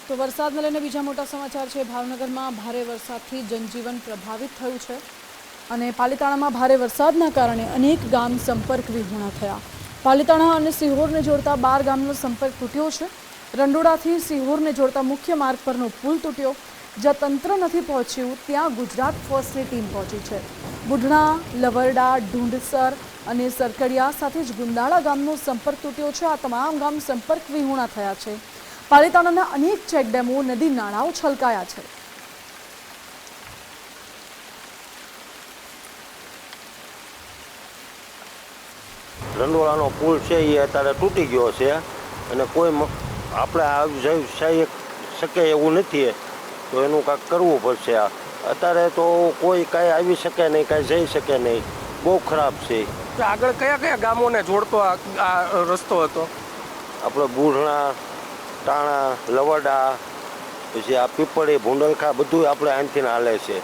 તો વરસાદને લઈને બીજા મોટા સમાચાર છે। ભાવનગરમાં ભારે વરસાદથી જનજીવન પ્રભાવિત થયું છે અને પાલિતાણામાં ભારે વરસાદના કારણે અનેક ગામ સંપર્ક વિહોણા થયા। પાલિતાણા અને સિહોરને જોડતા 12 ગામનો સંપર્ક તૂટ્યો છે। રંડોળાથી સિહોરને જોડતા મુખ્ય માર્ગ પરનો પુલ તૂટ્યો। જ્યાં તંત્ર નથી પહોંચ્યું ત્યાં ગુજરાત ફર્સ્ટની ટીમ પહોંચી છે। બુઢણા, લવરડા, ઢૂંઢસર અને સરકડિયા સાથે જ ગુંદાળા ગામનો સંપર્ક તૂટ્યો છે। આ તમામ ગામ સંપર્ક વિહોણા થયા છે। પાલિતાણાના અનેક ચેકડેમો, નદી નાળાઓ છલકાયા છે। રંડોળાનો પુલ છે એ અત્યારે તૂટી ગયો છે અને કોઈ આપણે આવી શકે એવું નથી, તો એનું કાંઈક કરવું પડશે। અત્યારે તો કોઈ કાંઈ આવી શકે નહીં, કાંઈ જઈ શકે નહીં, બહુ ખરાબ છે। આગળ કયા કયા ગામોને જોડતો આ રસ્તો હતો? આપણે બુઢણા, ટાણા, લવડા, પછી આ પીપળી, ભૂંડલખા બધું આપણે અહીંથી હાલે છે।